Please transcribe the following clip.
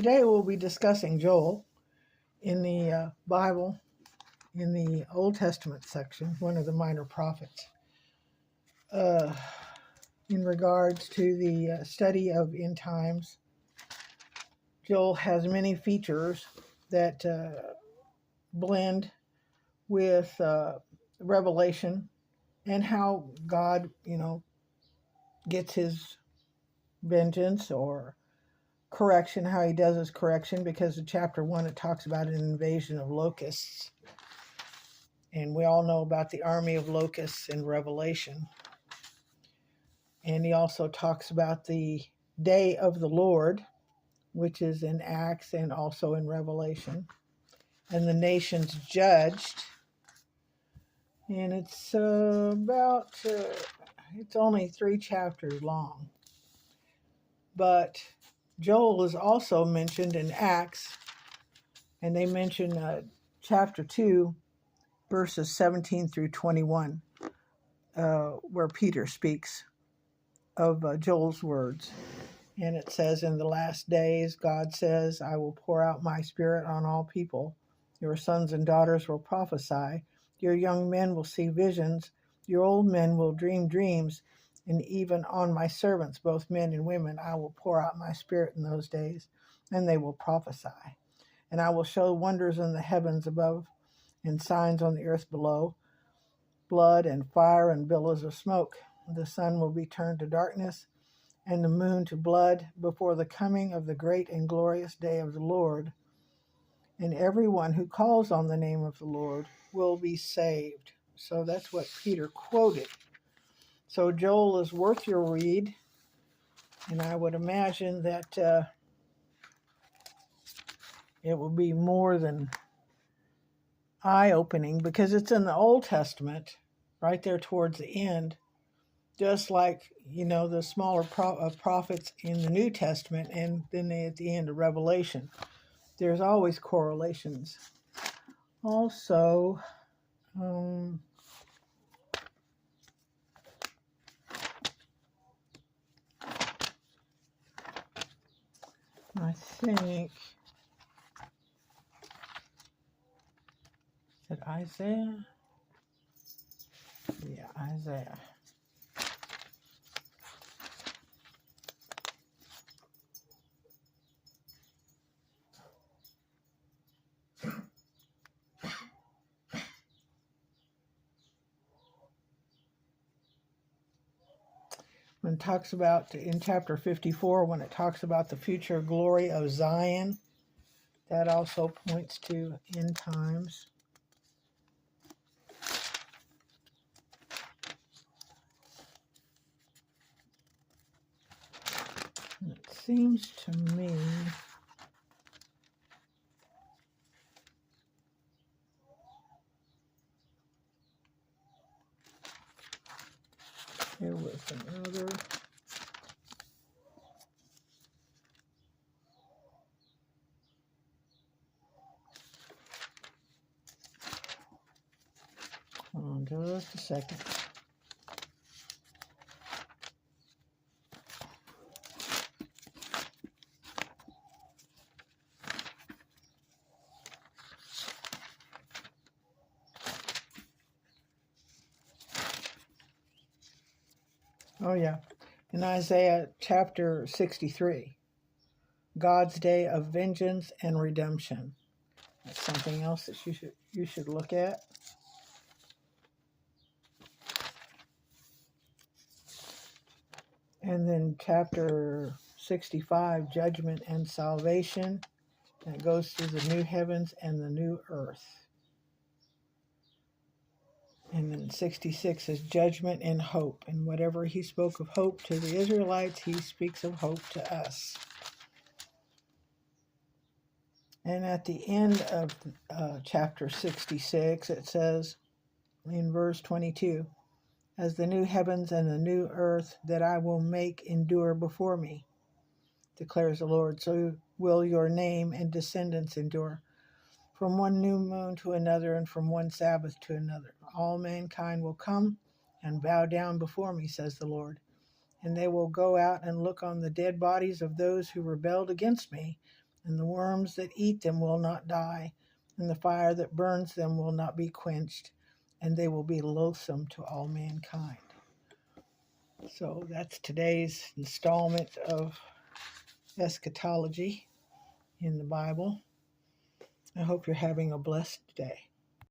Today we'll be discussing Joel in the Bible, in the Old Testament section, one of the minor prophets, in regards to the study of end times. Joel has many features that blend with Revelation and how God, gets his vengeance or correction, how he does his correction, because in chapter 1 it talks about an invasion of locusts, and we all know about the army of locusts in Revelation. And he also talks about the day of the Lord, which is in Acts and also in Revelation, and the nations judged. And it's it's only 3 chapters long, but Joel is also mentioned in Acts, and they mention chapter 2, verses 17 through 21, where Peter speaks of Joel's words. And it says, "In the last days, God says, I will pour out my spirit on all people. Your sons and daughters will prophesy. Your young men will see visions. Your old men will dream dreams. And even on my servants, both men and women, I will pour out my spirit in those days, and they will prophesy. And I will show wonders in the heavens above and signs on the earth below, blood and fire and billows of smoke. The sun will be turned to darkness and the moon to blood before the coming of the great and glorious day of the Lord. And everyone who calls on the name of the Lord will be saved." So that's what Peter quoted. So Joel is worth your read, and I would imagine that it will be more than eye-opening, because it's in the Old Testament, right there towards the end, just like, the smaller prophets in the New Testament, and then at the end of Revelation. There's always correlations. Also, I think, is it Isaiah? Yeah, Isaiah. When it talks about, in chapter 54, when it talks about the future glory of Zion, that also points to end times. And it seems to me there was another. Hold on just a second. Oh, yeah. In Isaiah chapter 63, God's day of vengeance and redemption. That's something else that you should look at. And then chapter 65, judgment and salvation. And it goes through the new heavens and the new earth. And then 66 is judgment and hope. And whatever he spoke of hope to the Israelites, he speaks of hope to us. And at the end of chapter 66, it says in verse 22, "As the new heavens and the new earth that I will make endure before me, declares the Lord, so will your name and descendants endure. From one new moon to another, and from one Sabbath to another, all mankind will come and bow down before me, says the Lord. And they will go out and look on the dead bodies of those who rebelled against me and the worms that eat them will not die, and the fire that burns them will not be quenched, and they will be loathsome to all mankind. So that's today's installment of Eschatology in the Bible. I hope you're having a blessed day.